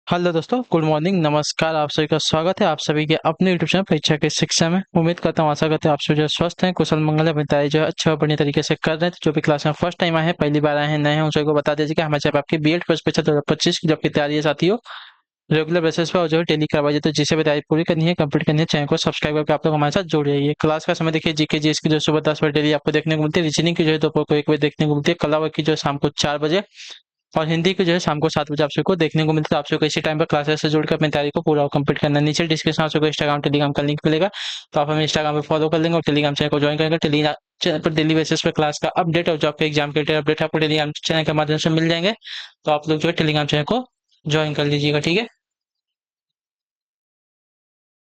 Hello दोस्तों, good morning, नमस्कार। आप सभी का स्वागत है आप सभी के अपने यूट्यूब चैनल परीक्षा की शिक्षा में। उम्मीद करता हूँ, आशा करते हैं आप सभी जो है स्वस्थ हैं, कुशल मंगल है, अपनी तैयारी जो है अच्छे और बढ़िया तरीके से कर रहे हैं। तो जो भी क्लास में फर्स्ट टाइम आए हैं, पहली बार आए हैं, नए हैं, उन सभी को बता दीजिए कि हमारे चैनल आपकी बीएड फर्स्ट परीक्षा 2025 की जो आपकी तैयारी है साथियों, रेगुलर बेसिस पर और जो है डेली करवाई जाती है। तो जिसे भी तैयारी पूरी करनी है, कंप्लीट करनी है, चैनल को सब्सक्राइब करके आप लोग हमारे साथ जुड़ जाइए। क्लास का समय देखिए, जीके जीएस की जो सुबह 10 बजे डेली आपको देखने को मिलती है। रीजनिंग की जो है दोपहर को 1 बजे देखने को मिलती है। कला वर्ग की जो है शाम को 4 बजे, और हिंदी की जो है शाम को 7 बजे आप सबको देखने को मिलता है। आप सबको इसी टाइम पर क्लासेस से जुड़कर अपनी तैयारी को पूरा कंप्लीट करना है। नीचे डिस्क्रिप्शन में आप सबको इंस्टाग्राम टेलीग्राम का लिंक मिलेगा, तो आप हमें इंस्टाग्राम पे फॉलो कर लेंगे और टेलीग्राम चैनल को ज्वाइन करेंगे। टेलीग्राम चैनल पर डेली बेसिस पर क्लास का अपडेट और जो आपके एग्जाम के अपडेट आपको टेलीग्राम चैनल के माध्यम से मिल जाएंगे। तो आप लोग जो है टेलीग्राम चैनल को ज्वाइन कर लीजिएगा, ठीक है।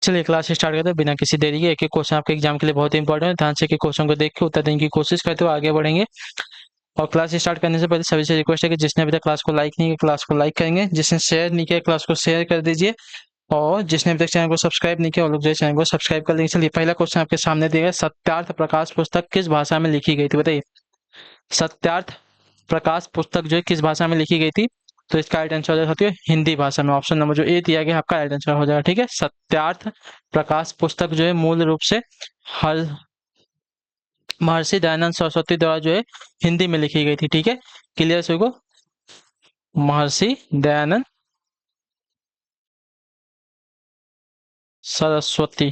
चलिए क्लास स्टार्ट करते हैं बिना किसी देरी के। एक एक क्वेश्चन आपके एग्जाम के लिए बहुत इंपॉर्टेंट है, ध्यान से क्वेश्चन को देख के उत्तर देने की कोशिश करते हुए आगे बढ़ेंगे। और क्लास स्टार्ट करने से पहले सभी से रिक्वेस्ट है कि जिसने अभी तक क्लास को लाइक नहीं किया, क्लास को लाइक करेंगे। जिसने शेयर नहीं किया, क्लास को शेयर कर दीजिए। और जिसने अभी तक चैनल को सब्सक्राइब नहीं किया, वो लोग जो है चैनल को सब्सक्राइब कर लेंगे। चलिए पहला क्वेश्चन आपके सामने दिया गया, सत्यार्थ प्रकाश पुस्तक किस भाषा में लिखी गई थी, बताइए। सत्यार्थ प्रकाश पुस्तक जो है किस भाषा में लिखी गई थी? तो इसका राइट आंसर हो जाएगा साथियों हिंदी भाषा में। ऑप्शन नंबर जो ए दिया गया आपका राइट आंसर हो जाएगा, ठीक है। सत्यार्थ प्रकाश पुस्तक जो है मूल रूप से हर महर्षि दयानंद सरस्वती द्वारा जो है हिंदी में लिखी गई थी, ठीक है। क्लियर सभी को? महर्षि दयानंद सरस्वती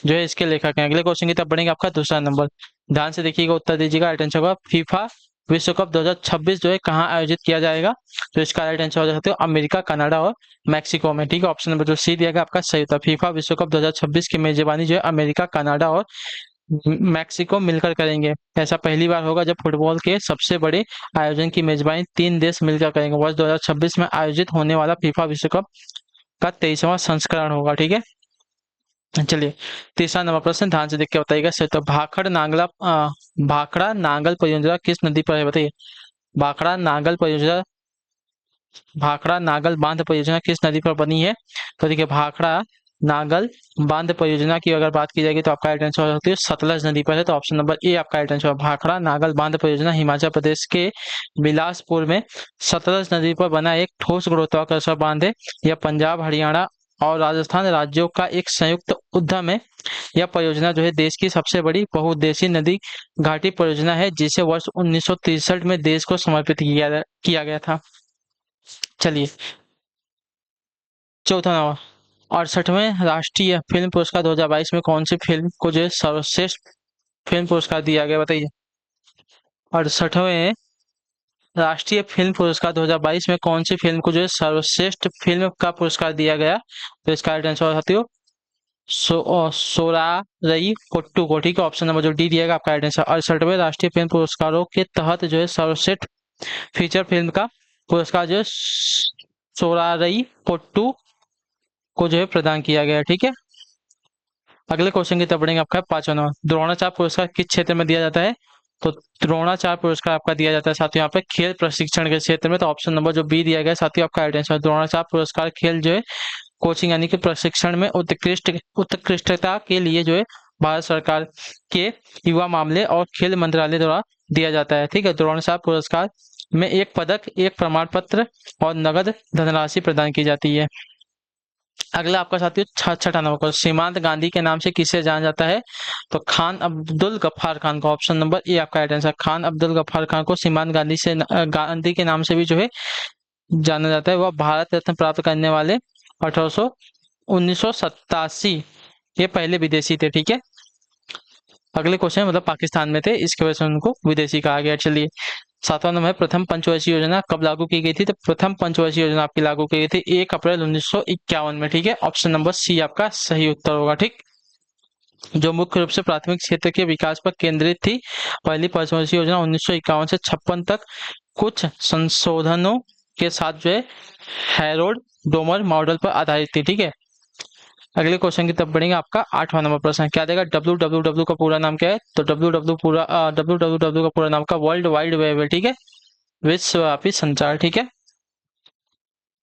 जो है इसके लेखक हैं। अगले क्वेश्चन की तरफ बढ़ेंगे, आपका दूसरा नंबर। ध्यान से देखिएगा, उत्तर दीजिएगा। राइट आंसर होगा फीफा विश्व कप 2026 जो है कहाँ आयोजित किया जाएगा? तो इसका राइट आंसर हो सकते हो अमेरिका, कनाडा और मैक्सिको में, ठीक है। ऑप्शन नंबर जो सी दिया गया आपका सही होता है। फीफा विश्व कप 2026 की मेजबानी जो है अमेरिका, कनाडा और मैक्सिको मिलकर करेंगे। ऐसा पहली बार होगा जब फुटबॉल के सबसे बड़े आयोजन की मेजबानी 3 देश मिलकर करेंगे। वर्ष 2026 में आयोजित होने वाला फीफा विश्व कप का 23वां संस्करण होगा, ठीक है। चलिए तीसरा नंबर प्रश्न ध्यान से देख के बताइएगा। तो भाखड़ा नांगल परियोजना किस नदी पर है, बताइए। भाखड़ा नांगल परियोजना, भाखड़ा नागल बांध परियोजना किस नदी पर बनी है? तो देखिए, भाखड़ा नागल बांध परियोजना की अगर बात की जाएगी तो आपका राइट आंसर होती है सतलज नदी पर है। तो ऑप्शन नंबर ए आपका राइट आंसर है। भाखड़ा नागल बांध परियोजना हिमाचल प्रदेश के बिलासपुर में सतलज नदी पर बना एक ठोस गुरुत्वाकर्षण बांध है। यह पंजाब, हरियाणा और राजस्थान राज्यों का एक संयुक्त उद्यम है। यह परियोजना जो है देश की सबसे बड़ी बहुउद्देशीय नदी घाटी परियोजना है, जिसे वर्ष 1963 में देश को समर्पित किया गया था। चलिए चौथा नंबर, 68वें राष्ट्रीय फिल्म पुरस्कार 2022 में कौन सी फिल्म को जो है सर्वश्रेष्ठ फिल्म पुरस्कार दिया गया, बताइए। 68वें राष्ट्रीय फिल्म पुरस्कार 2022 में कौन सी फिल्म को जो है सर्वश्रेष्ठ फिल्म का पुरस्कार दिया गया? तो इसका राइट आंसर होती हो सोरारई पोट्टू को, ठीक है। ऑप्शन नंबर जो डी दिया गया आपका राइट आंसर। 68वें राष्ट्रीय फिल्म पुरस्कारों के तहत जो है सर्वश्रेष्ठ फीचर फिल्म का पुरस्कार जो है सोरारई पोट्टू को जो है प्रदान किया गया, ठीक है। अगले क्वेश्चन की तरफ बढ़ेंगे, आपका पांचवा नंबर। द्रोणाचार्य पुरस्कार किस क्षेत्र में दिया जाता है? तो द्रोणाचार्य पुरस्कार आपका दिया जाता है साथियों यहाँ पे खेल प्रशिक्षण के क्षेत्र में। तो ऑप्शन नंबर जो बी दिया गया साथियों आपका राइट आंसर। द्रोणाचार्य पुरस्कार खेल जो है कोचिंग यानी कि प्रशिक्षण में उत्कृष्टता के लिए जो है भारत सरकार के युवा मामले और खेल मंत्रालय द्वारा दिया जाता है, ठीक है। द्रोणाचार्य पुरस्कार में एक पदक, एक प्रमाण पत्र और नगद धनराशि प्रदान की जाती है। अगला आपका साथियों छठा नंबर, सीमांत गांधी के नाम से किसे जाना जाता है? तो खान अब्दुल गफ्फार खान को। ऑप्शन नंबर ए आपका राइट आंसर। खान अब्दुल गफ्फार खान को सीमांत गांधी के नाम से भी जो है जाना जाता है। वह भारत रत्न प्राप्त करने वाले 1987 ये पहले विदेशी थे, ठीक है। अगले क्वेश्चन मतलब पाकिस्तान में थे, इसकी वजह से उनको विदेशी कहा गया। चलिए सातवां नंबर है, प्रथम पंचवर्षीय योजना कब लागू की गई थी? तो प्रथम पंचवर्षीय योजना आपकी लागू की गई थी 1 अप्रैल 1951 में, ठीक है। ऑप्शन नंबर सी आपका सही उत्तर होगा, ठीक। जो मुख्य रूप से प्राथमिक क्षेत्र के विकास पर केंद्रित थी। पहली पंचवर्षीय योजना 1951 से 56 तक कुछ संशोधनों के साथ जो है हैरोल्ड डोमर मॉडल पर आधारित थी, ठीक है। अगले क्वेश्चन की तरफ बढ़ेंगे, आपका आठवां नंबर प्रश्न क्या देगा? www का पूरा नाम क्या है? तो www का पूरा नाम का वर्ल्ड वाइड वेब है, ठीक है। विश्वव्यापी संचार, ठीक है।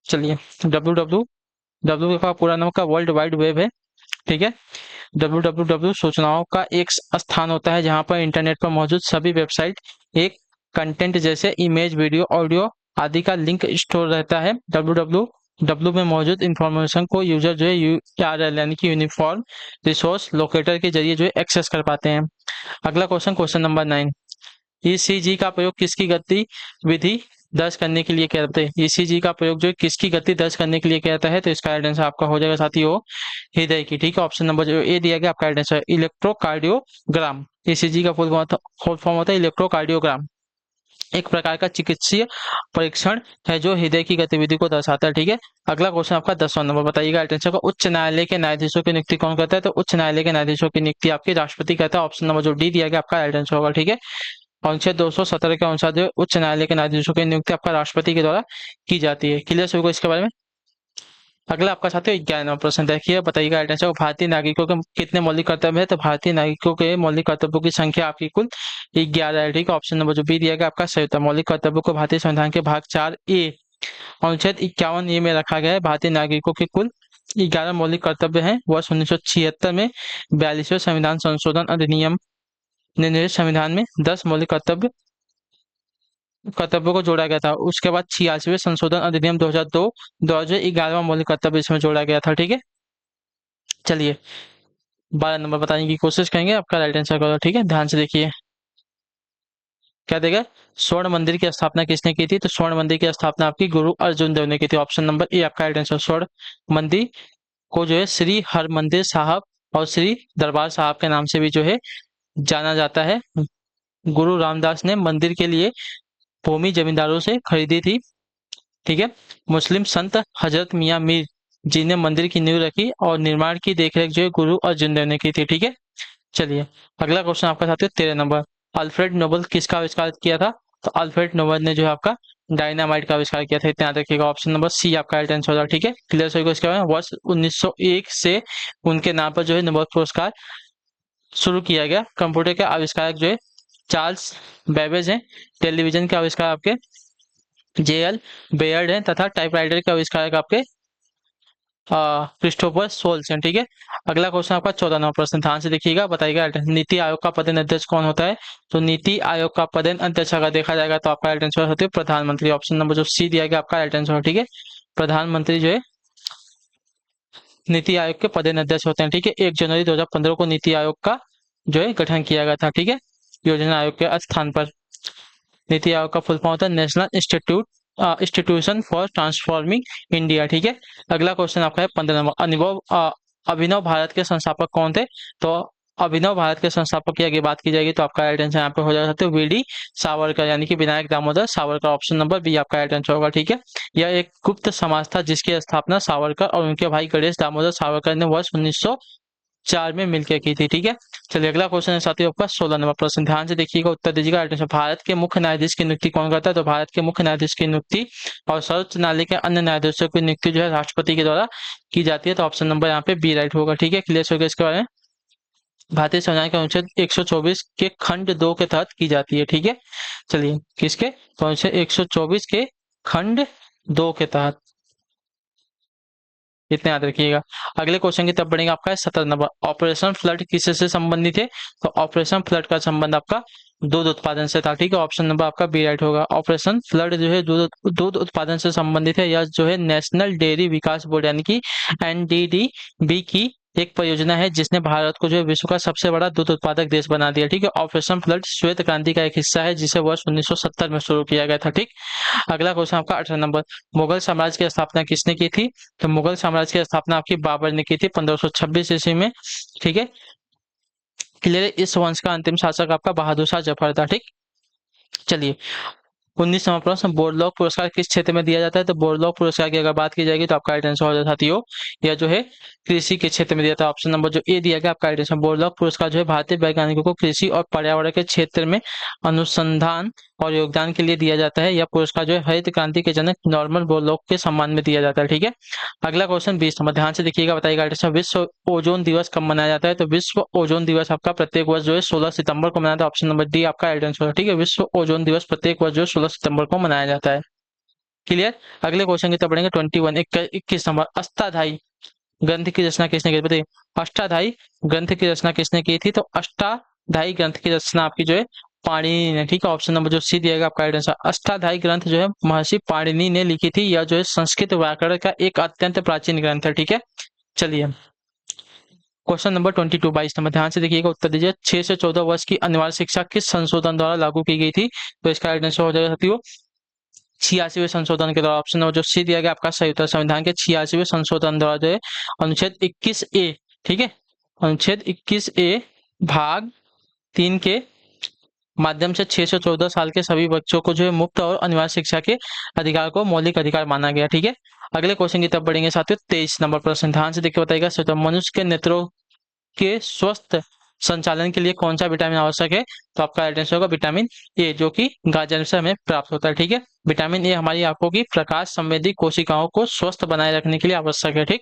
चलिए www का पूरा नाम का वर्ल्ड वाइड वेब है, ठीक है। www सूचनाओं का एक स्थान होता है जहां पर इंटरनेट पर मौजूद सभी वेबसाइट एक कंटेंट जैसे इमेज, वीडियो, ऑडियो आदि का लिंक स्टोर रहता है। www डब्ल्यू में मौजूद इंफॉर्मेशन को यूजर जो है यूआरएल यानी कि यूनिफॉर्म रिसोर्स लोकेटर के जरिए जो है एक्सेस कर पाते हैं। अगला क्वेश्चन, क्वेश्चन नंबर 9, ईसीजी का प्रयोग किसकी गति विधि दर्ज करने के लिए किया जाता है? ईसीजी का प्रयोग जो है किसकी गति दर्ज करने के लिए किया जाता है? तो इसका राइट आंसर आपका हो जाएगा साथियों हृदय की। ठीक है, ऑप्शन नंबर जो ए दिया गया आपका राइट आंसर इलेक्ट्रोकार्डियोग्राम। ईसीजी का फुल फॉर्म होता है इलेक्ट्रोकार्डियोग्राम, एक प्रकार का चिकित्सीय परीक्षण है जो हृदय की गतिविधि को दर्शाता है। ठीक है, अगला क्वेश्चन आपका 10वां नंबर बताइएगा आंसर को, उच्च न्यायालय के न्यायाधीशों की नियुक्ति कौन करता है? तो उच्च न्यायालय के न्यायाधीशों की नियुक्ति आपके राष्ट्रपति करता है। ऑप्शन नंबर जो डी दिया गया आपका राइट आंसर होगा। ठीक है, अनुच्छेद 217 के अनुसार जो उच्च न्यायालय के न्यायाधीशों की नियुक्ति आपका राष्ट्रपति के द्वारा की जाती है। क्लियर सभी को इसके बारे में? अगला आपका साथियों 11वां प्रश्न देखिए, बताइएगा राइट आंसर को, भारतीय नागरिकों के कितने मौलिक कर्तव्य है? तो भारतीय नागरिकों के मौलिक कर्तव्यों की संख्या आपकी कुल 11 है। ठीक है, ऑप्शन नंबर जो बी दिया गया आपका सही उत्तर। मौलिक कर्तव्यों को भारतीय संविधान के भाग 4A अनुच्छेद 51A में रखा गया है। भारतीय नागरिकों के कुल 11 मौलिक कर्तव्य हैं। वर्ष 1976 में 42वें संविधान संशोधन अधिनियम ने निर्देशित संविधान में 10 मौलिक कर्तव्यों को जोड़ा गया था। उसके बाद 86वें संशोधन अधिनियम 2002 द्वारा जो 11वां मौलिक कर्तव्य इसमें जोड़ा गया था। ठीक है, चलिए 12 नंबर बताने की कोशिश करेंगे, आपका राइट आंसर करो। ठीक है, ध्यान से देखिए क्या देगा, स्वर्ण मंदिर की स्थापना किसने की थी? तो स्वर्ण मंदिर की स्थापना आपकी गुरु अर्जुन देव ने की थी। ऑप्शन नंबर ए आपका राइट आंसर। स्वर्ण मंदिर को जो है श्री हरमंदिर साहब और श्री दरबार साहब के नाम से भी जो है जाना जाता है। गुरु रामदास ने मंदिर के लिए भूमि जमींदारों से खरीदी थी। ठीक है, मुस्लिम संत हजरत मियां मीर जी ने मंदिर की नींव रखी और निर्माण की देखरेख जो है गुरु अर्जुन देव ने की थी। ठीक है, चलिए अगला क्वेश्चन आपका साथियों 13 नंबर, अल्फ्रेड नोबल किसका आविष्कार किया था? तो अल्फ्रेड नोबल ने जो है आपका डायनामाइट का आविष्कार किया था। इतना याद रखिएगा, ऑप्शन नंबर सी आपका राइट आंसर होगा। ठीक है, क्लियर सभी को इसके बारे में? वर्ष 1901 से उनके नाम पर जो है नोबल पुरस्कार शुरू किया गया। कंप्यूटर के आविष्कारक जो है चार्ल्स बेबेज हैं। टेलीविजन के आविष्कार आपके जेएल बेयर्ड हैं तथा टाइपराइटर के आविष्कारक आपके क्रिस्टोफर सोल्स हैं। ठीक है, अगला क्वेश्चन आपका 14 नंबर प्रश्न, ध्यान से देखिएगा, बताइएगा नीति आयोग का पदेन अध्यक्ष कौन होता है? तो नीति आयोग का पदेन अध्यक्ष अगर देखा जाएगा तो आपका राइट आंसर होते है प्रधानमंत्री। ऑप्शन नंबर जो सी दिया गया आपका राइट आंसर। ठीक है, प्रधानमंत्री जो है नीति आयोग के पदेन अध्यक्ष होते हैं। ठीक है, 1 जनवरी 2015 को नीति आयोग का जो है गठन किया गया था। ठीक है, योजना आयोग के स्थान पर। नीति आयोग का फुल फॉर्म होता है national institution for transforming India. ठीक है, अगला क्वेश्चन आपका है 15 नंबर, अभिनव भारत के संस्थापक कौन थे? तो अभिनव भारत के संस्थापक की अगर बात की जाएगी तो आपका राइट आंसर यहाँ पे हो जाता है वी.डी. सावरकर यानी कि Vinayak Damodar Savarkar. Option number B आपका राइट आंसर होगा। ठीक है, यह एक गुप्त समाज था जिसकी स्थापना सावरकर और उनके भाई गणेश दामोदर सावरकर ने वर्ष 1904 में मिलकर की थी। ठीक है, चलिए अगला क्वेश्चन है साथियों आपका 16 नंबर प्रश्न, ध्यान से देखिएगा, उत्तर दीजिएगा राइट आंसर। भारत के मुख्य न्यायाधीश की नियुक्ति कौन करता है? तो भारत के मुख्य न्यायाधीश की नियुक्ति और सर्वोच्च न्यायालय के अन्य न्यायाधीशों की नियुक्ति जो है राष्ट्रपति के द्वारा की जाती है। तो ऑप्शन नंबर यहाँ पे बी राइट होगा। ठीक है, क्लियर हो गया इसके बारे में? भारतीय संविधान के अनुच्छेद 124 के खंड 2 के तहत की जाती है। ठीक है, चलिए किसके? तो अनुच्छेद 124 के खंड 2 के तहत, इतने याद रखिएगा। अगले क्वेश्चन की तरफ बढ़ेंगे, आपका 17 नंबर, ऑपरेशन फ्लड किससे संबंधित है? तो ऑपरेशन फ्लड का संबंध आपका दूध उत्पादन से था। ठीक है, ऑप्शन नंबर आपका बी राइट होगा। ऑपरेशन फ्लड जो है दूध उत्पादन से संबंधित है। यह जो है नेशनल डेयरी विकास बोर्ड यानी कि एनडीडीबी की एक परियोजना है जिसने भारत को जो है विश्व का सबसे बड़ा दूध उत्पादक देश बना दिया। ठीक है, ऑपरेशन फ्लड श्वेत क्रांति का एक हिस्सा है जिसे वर्ष 1970 में शुरू किया गया था। ठीक, अगला क्वेश्चन आपका 18 नंबर, मुगल साम्राज्य की स्थापना किसने की थी? तो मुगल साम्राज्य की स्थापना आपकी बाबर ने की थी 1526 ईस्वी में। ठीक है, क्लियर? इस वंश का अंतिम शासक आपका बहादुर शाह जफर था। ठीक, चलिए 19 नंबर प्रश्न, बोरलॉग पुरस्कार किस क्षेत्र में दिया जाता है? तो बोरलॉग पुरस्कार की अगर बात की जाएगी तो आपका राइट आंसर हो जाता साथियों, यह जो है कृषि के क्षेत्र में दिया था। ऑप्शन नंबर जो ए दिया गया आपका राइट आंसर। बोरलॉग पुरस्कार जो है भारतीय वैज्ञानिकों को कृषि और पर्यावरण के क्षेत्र में अनुसंधान और योगदान के लिए दिया जाता है। यह पुरस्कार जो है हरित क्रांति के जनक नॉर्मन बोरलॉग के सम्मान में दिया जाता है। ठीक है, अगला क्वेश्चन 20 नंबर, ध्यान से देखिएगा, बताइएगा विश्व ओजोन दिवस कब मनाया जाता है? तो विश्व ओजोन दिवस आपका प्रत्येक वर्ष जो है 16 सितंबर को मनाया जाता है। ऑप्शन नंबर डी आपका राइट आंसर है। ठीक है, विश्व ओजोन दिवस प्रत्येक वर्ष जो है 16 सितंबर को मनाया जाता है। क्लियर? अगले क्वेश्चन की तरफ बढ़ेंगे 21 नंबर, अष्टाध्यायी ग्रंथ की रचना किसने की? बताइए, अष्टाध्यायी ग्रंथ की रचना किसने की थी? तो अष्टाध्यायी ग्रंथ की रचना आपकी जो है पाणिनि ने, ठीक है। ऑप्शन नंबर जो सी दिएगा आपका राइट आंसर। अष्टाध्यायी ग्रंथ जो है महर्षि पाणिनि ने लिखी थी। यह जो है संस्कृत व्याकरण का एक अत्यंत प्राचीन ग्रंथ है, ठीक है। चलिए क्वेश्चन नंबर 22, 22 नंबर, ध्यान से देखिएगा, उत्तर दीजिए। 6 से 14 वर्ष की अनिवार्य शिक्षा किस संशोधन द्वारा लागू की गई थी? तो इसका राइट आंसर हो जाएगा साथियों 86वें संशोधन के द्वारा। ऑप्शन नंबर जो सी दिया गया आपका सही उत्तर, संविधान के 86वें संशोधन द्वारा जो है अनुच्छेद 21A, ठीक है, अनुच्छेद 21A भाग 3 के माध्यम से 6 से 14 साल के सभी बच्चों को जो है मुफ्त और अनिवार्य शिक्षा के अधिकार को मौलिक अधिकार माना गया, ठीक है। अगले क्वेश्चन की तरफ बढ़ेंगे साथियों। 23 नंबर प्रश्न, ध्यान से देखिए बताइएगा। मनुष्य के नेत्रों के स्वस्थ संचालन के लिए कौन सा विटामिन आवश्यक है? तो आपका राइट आंसर होगा विटामिन ए, जो कि गाजर से हमें प्राप्त होता है, ठीक है। विटामिन ए हमारी आंखों की प्रकाश संवेदी कोशिकाओं को स्वस्थ बनाए रखने के लिए आवश्यक है, ठीक।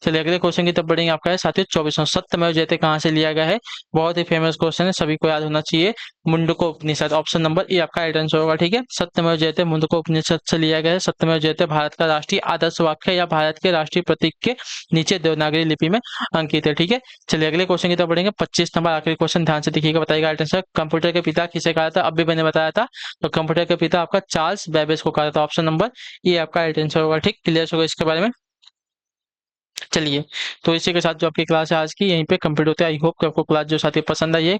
चलिए अगले क्वेश्चन की तरफ बढ़ेंगे। आपका है साथियों 24वां, सत्यमेव जयते कहाँ से लिया गया है? बहुत ही फेमस क्वेश्चन है, सभी को याद होना चाहिए। मुंडको उपनिषद, ऑप्शन नंबर ए आपका राइट आंसर होगा, ठीक है। सत्यमेव जयते मुंडको उपनिषद से लिया गया है। सत्यमेव जयते भारत का राष्ट्रीय आदर्श वाक्य या भारत के राष्ट्रीय प्रतीक के नीचे देवनागरी लिपि में अंकित है, ठीक है। चलिए अगले क्वेश्चन की तरफ बढ़ेंगे। 25 नंबर आखिरी क्वेश्चन, ध्यान से देखिएगा, बताइएगा राइट आंसर। कंप्यूटर के पिता किसे कहा था? अभी मैंने बताया था। तो कंप्यूटर के पिता आपका चार्ल्स बेबेज को कहा था। ऑप्शन नंबर ये आपका राइट आंसर होगा, ठीक। क्लियर होगा इसके बारे में। चलिए तो इसी के साथ जो आपकी क्लास है आज की यहीं पे कंप्लीट होती है। आई होप कि आपको क्लास जो साथी पसंद आई है,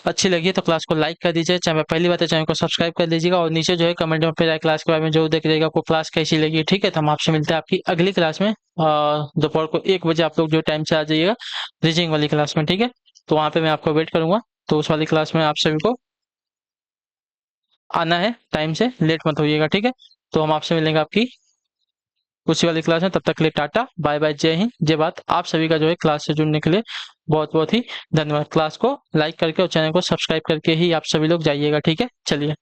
अच्छी लगी तो क्लास को लाइक कर दीजिए। चाहे पहली बात है चैनल को सब्सक्राइब कर लीजिएगा और नीचे जो है कमेंट में फिर क्लास के बारे में जरूर देख लीजिएगा आपको क्लास कैसी लगी, ठीक है। तो हम आपसे मिलते हैं आपकी अगली क्लास में दोपहर को 1 बजे। आप लोग जो टाइम से आ जाइएगा रीजनिंग वाली क्लास में, ठीक है। तो वहाँ पे मैं आपको वेट करूंगा। तो उस वाली क्लास में आप सभी को आना है, टाइम से लेट मत होइएगा, ठीक है। तो हम आपसे मिलेंगे आपकी उसी वाली क्लास में। तब तक के लिए टाटा बाय बाय, जय हिंद जय भारत। आप सभी का जो है क्लास से जुड़ने के लिए बहुत बहुत ही धन्यवाद। क्लास को लाइक करके और चैनल को सब्सक्राइब करके ही आप सभी लोग जाइएगा, ठीक है। चलिए।